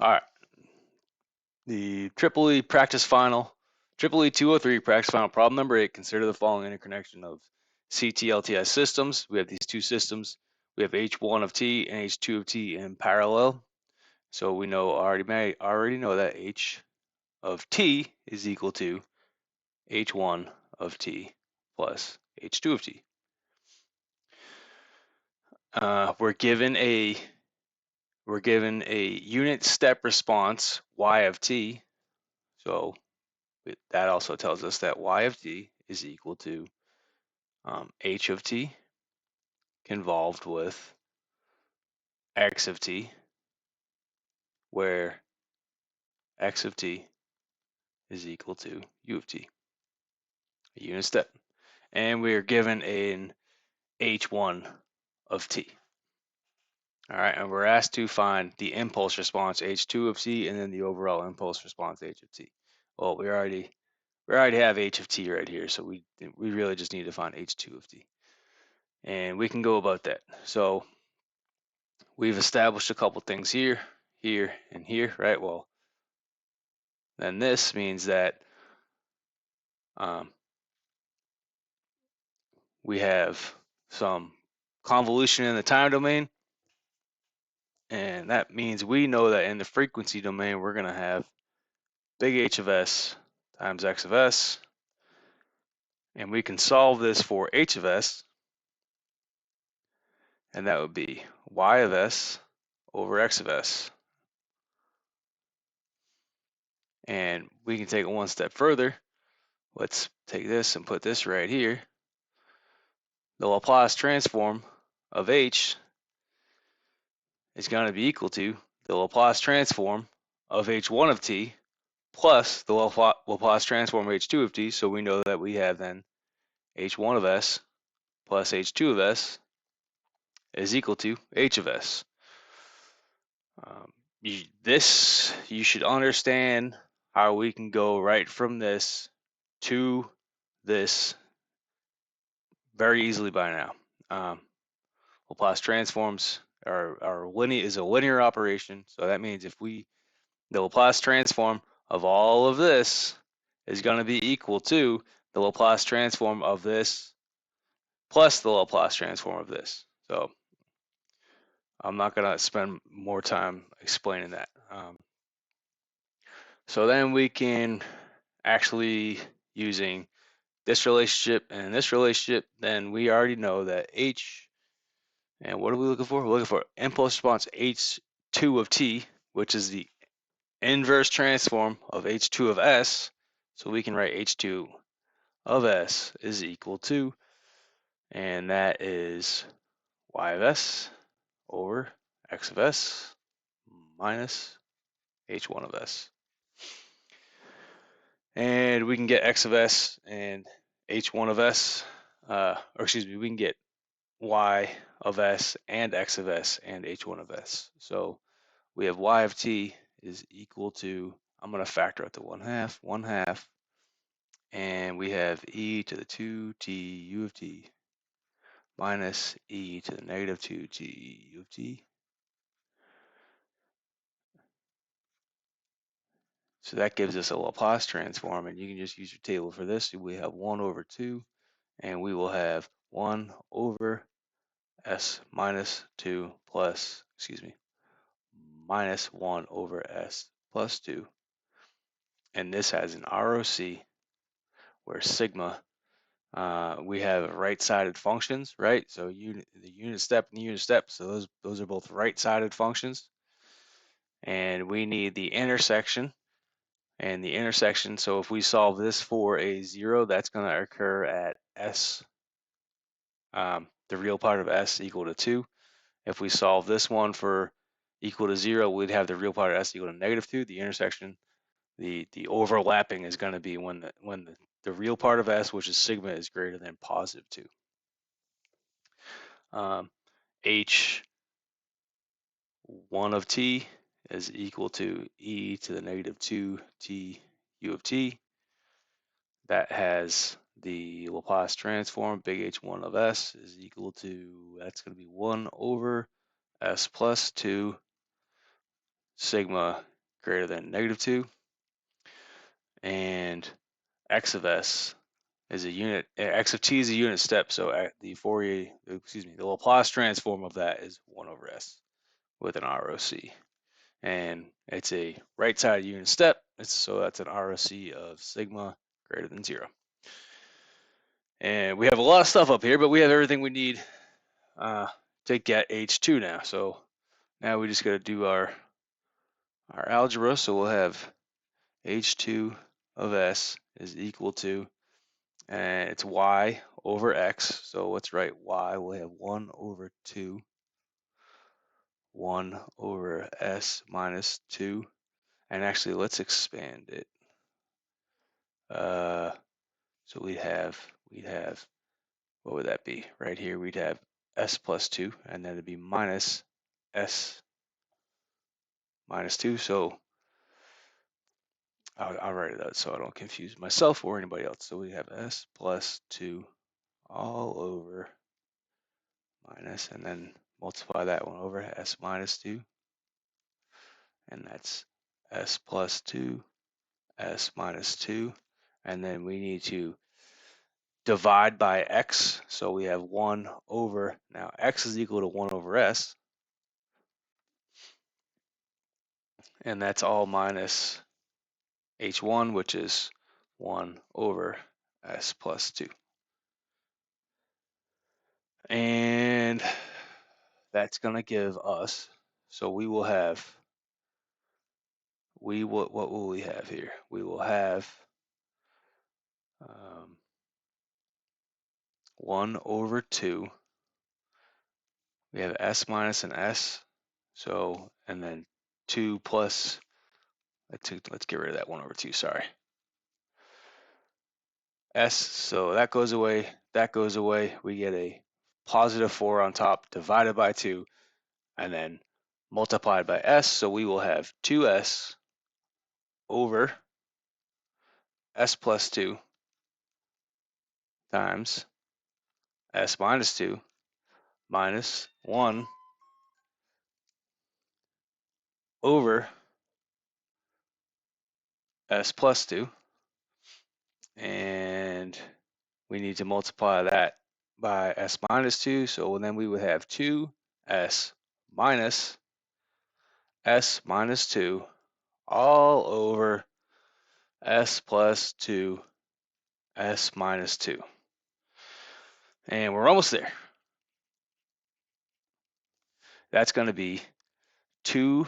All right, the EEE practice final, EEE203 practice final problem number 8. Consider the following interconnection of CT-LTI systems. We have these two systems. We have H1 of T and H2 of T in parallel. So we know already know that H of T is equal to H1 of T plus H2 of T. We're given a unit step response Y of T. So that also tells us that Y of T is equal to H of T convolved with X of T, where X of T is equal to U of T, a unit step. And we are given an H1 of T. All right, and we're asked to find the impulse response H2 of T and then the overall impulse response H of T. Well, we already have H of T right here, so we really just need to find H2 of T. And we can go about that. So we've established a couple things here, here, and here, right? Well, then this means that we have some convolution in the time domain, and that means we know that in the frequency domain, we're going to have big H of S times X of S, and we can solve this for H of S, and that would be Y of S over X of S. And we can take it one step further. Let's take this and put this right here. The Laplace transform of H is going to be equal to the Laplace transform of H1 of T plus the Laplace transform of H2 of T. So we know that we have then H1 of S plus H2 of S is equal to H of S. You should understand how we can go right from this to this very easily by now. Laplace transforms is a linear operation, so that means if the Laplace transform of all of this is going to be equal to the Laplace transform of this plus the Laplace transform of this. So I'm not going to spend more time explaining that. So then we can actually, using this relationship and this relationship, then we already know that H, and what are we looking for? We're looking for impulse response H2 of T, which is the inverse transform of H2 of S. So we can write H2 of S is equal to, and that is Y of S over X of S minus H1 of S. And we can get X of S and H1 of S, we can get Y of S and X of S and H1 of S. So we have Y of T is equal to, I'm going to factor out the 1/2, and we have e to the 2t u of t minus e to the negative 2t u of t. So that gives us a Laplace transform, and you can just use your table for this. We have 1 over 2, and we will have 1 over s minus 2 plus, minus 1 over s plus 2. And this has an ROC where sigma, we have right-sided functions, right? So the unit step and the unit step, so those are both right-sided functions. And we need the intersection. And the intersection, so if we solve this for a 0, that's going to occur at s, the real part of s equal to 2. If we solve this one for equal to 0, we'd have the real part of s equal to negative 2. The intersection, the overlapping is going to be when the real part of s, which is sigma, is greater than positive 2. H1 of t is equal to e to the negative 2t u of t. That has the Laplace transform, big H1 of s is equal to, that's going to be 1 over s plus 2 sigma greater than -2, and x of s is a unit, x of t is a unit step, so the Laplace transform of that is 1 over s with an ROC. And it's a right-sided unit step, so that's an ROC of sigma greater than 0. And we have a lot of stuff up here, but we have everything we need to get H2 now. So now we just got to do our algebra. So we'll have H2 of S is equal to, and it's y over x. So let's write y. We'll have 1 over 2, 1 over S minus 2. And actually, let's expand it. So we'd have, what would that be? Right here, we'd have S plus 2, and then it'd be minus S minus 2. So I'll write it out so I don't confuse myself or anybody else. So we have S plus 2 all over minus, and then multiply that one over S minus 2. And that's S plus 2, S minus 2. And then we need to divide by x. So we have 1 over, now x is equal to 1 over s. And that's all minus h1, which is 1 over s plus 2. And that's going to give us, so we will have, what will we have here? We will have 1 over 2. We have s minus an s. So, and then 2 plus, let's get rid of that 1 over 2, sorry. S, so that goes away, that goes away. We get a positive 4 on top divided by 2 and then multiplied by s. So we will have 2s over s plus 2 times s minus 2 minus 1 over s plus 2. And we need to multiply that by s minus 2. So then we would have 2s minus s minus 2 all over s plus 2 s minus 2. And we're almost there. That's going to be 2s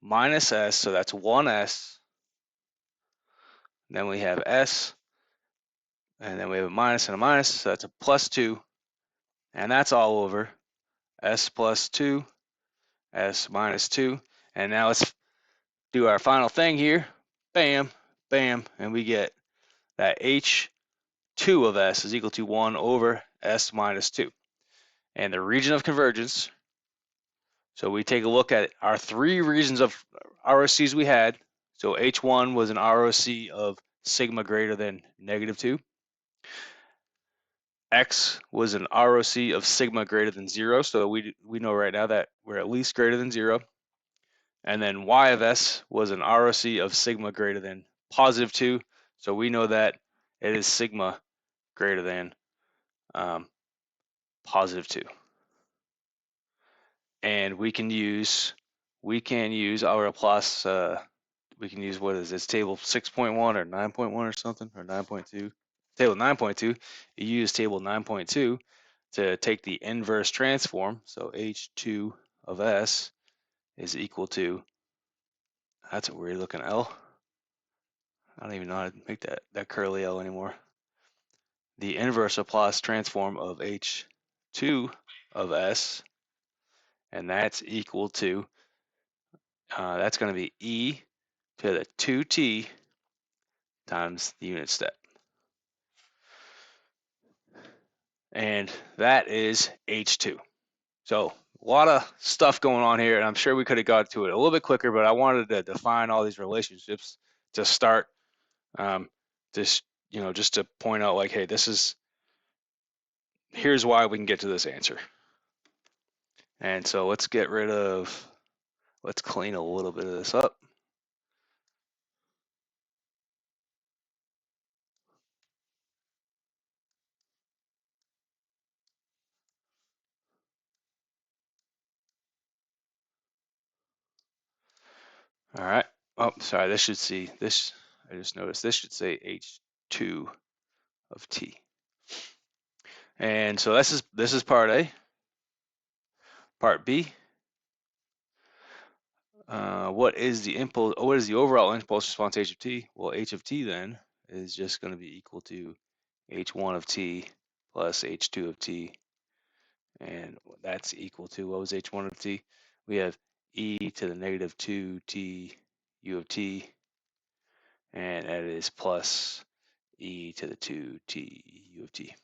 minus s, so that's 1s. Then we have s, and then we have a minus and a minus, so that's a plus 2. And that's all over s plus 2, s minus 2. And now let's do our final thing here. Bam, bam, and we get that h2 of s is equal to 1 over s minus 2. And the region of convergence, so we take a look at our 3 regions of ROCs we had. So H1 was an ROC of sigma greater than -2. X was an ROC of sigma greater than 0. So we know right now that we're at least greater than 0. And then Y of S was an ROC of sigma greater than +2. So we know that it is sigma greater than +2. And we can use our Laplace, we can use, what is this, table 6.1 or 9.1 or something, or 9.2, table 9.2. You use table 9.2 to take the inverse transform. So H2 of S is equal to, that's a weird looking L. I don't even know how to make that curly L anymore. The inverse Laplace transform of H2 of S, and that's equal to, that's going to be e to the 2t times the unit step. And that is H2. So a lot of stuff going on here, and I'm sure we could have got to it a little bit quicker, but I wanted to define all these relationships to start. Just to point out, like, hey, here's why we can get to this answer. And so let's get rid of Let's clean a little bit of this up. All right. Oh, sorry. This should see this. I just noticed this should say H2 of T. And so this is part A. Part B. What is the impulse? What is the overall impulse response H of T? Well, H of T then is just going to be equal to H1 of T plus H2 of T, and that's equal to, what was H1 of T? We have e to the negative 2t u of T, and that is plus e to the 2t u of T.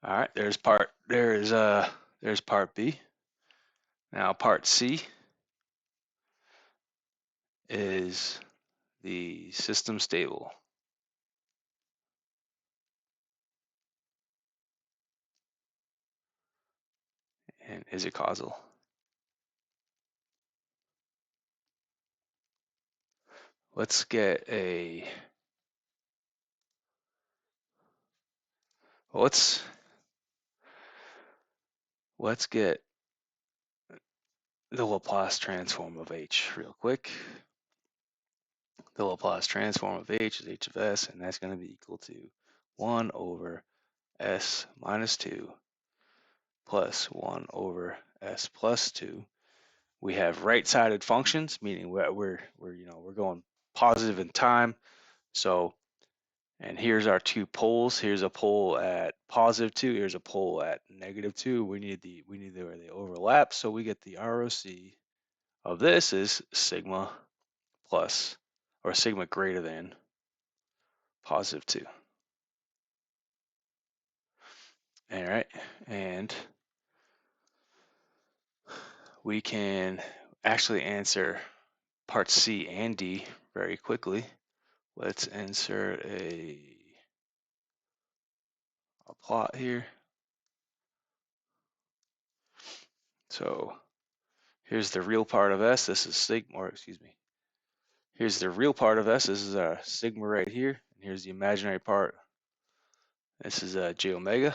All right, there's part B. Now part C is the system stable, and is it causal? Let's get a let's get the Laplace transform of H real quick. The Laplace transform of H is H of S, and that's going to be equal to 1 over S minus 2 plus 1 over S plus 2. We have right-sided functions, meaning we're going positive in time. So, and here's our two poles. Here's a pole at positive 2. Here's a pole at negative 2. We need where they overlap. So we get the ROC of this is sigma plus, or sigma greater than positive 2. All right, and we can actually answer parts C and D very quickly. Let's insert a plot here. So here's the real part of S. This is sigma, or excuse me. Here's the real part of S. This is our sigma right here. And here's the imaginary part. This is j omega,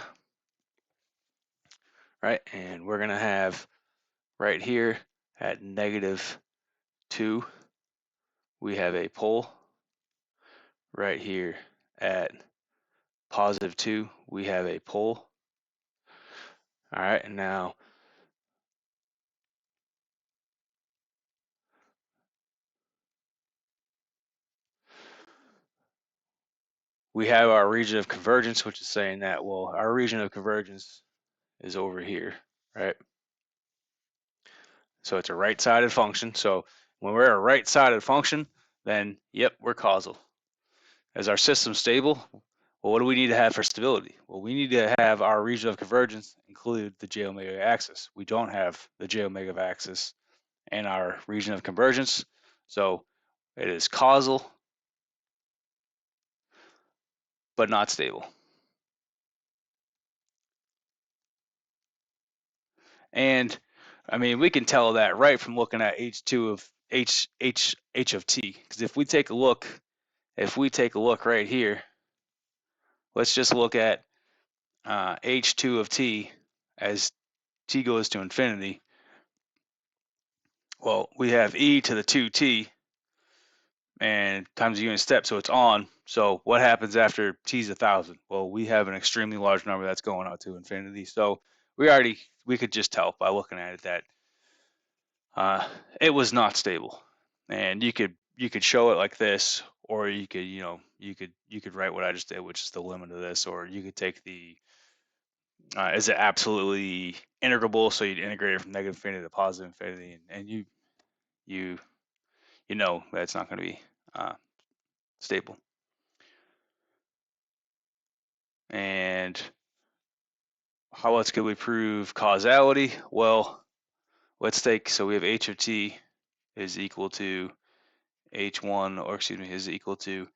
right? And we're gonna have right here at negative 2, we have a pole. Right here at positive 2, we have a pole. All right, and now we have our region of convergence, which is saying that, well, our region of convergence is over here, right? So it's a right-sided function. So when we're a right-sided function, then yep, we're causal. Is our system stable? Well, what do we need to have for stability? Well, we need to have our region of convergence include the j omega axis. We don't have the j omega axis in our region of convergence. So it is causal, but not stable. And I mean, we can tell that right from looking at H2 of H of T. Because if we take a look right here, let's just look at H2 of T as T goes to infinity. Well, we have e to the 2t and times the unit step, so it's on. So what happens after t's 1,000? Well, we have an extremely large number that's going out to infinity. So we could just tell by looking at it that it was not stable. And you could show it like this, or you could write what I just did, which is the limit of this, or you could take the is it absolutely integrable? So you'd integrate it from negative infinity to positive infinity, and you know that it's not going to be stable. And how else could we prove causality? Well, let's take, so we have h of t is equal to h1, or excuse me, is equal to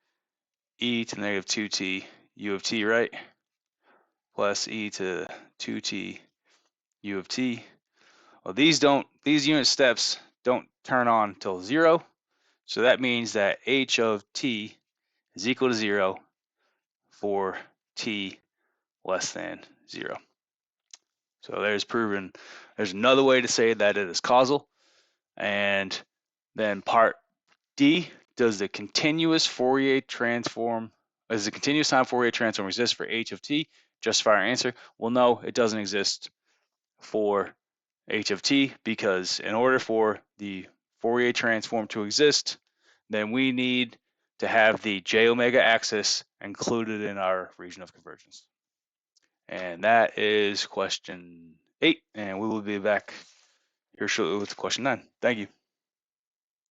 e to the negative 2t u of t, right? Plus e to 2t u of t. Well, these unit steps don't turn on until 0. So that means that h of t is equal to 0 for t less than 0. So there's proven. There's another way to say that it is causal. And then part D, does the continuous Fourier transform, does the continuous time Fourier transform exist for h of t? Justify our answer. Well, no, it doesn't exist for h of t, because in order for the Fourier transform to exist, then we need to have the j omega axis included in our region of convergence. And that is question 8, and we will be back here shortly with question 9. Thank you.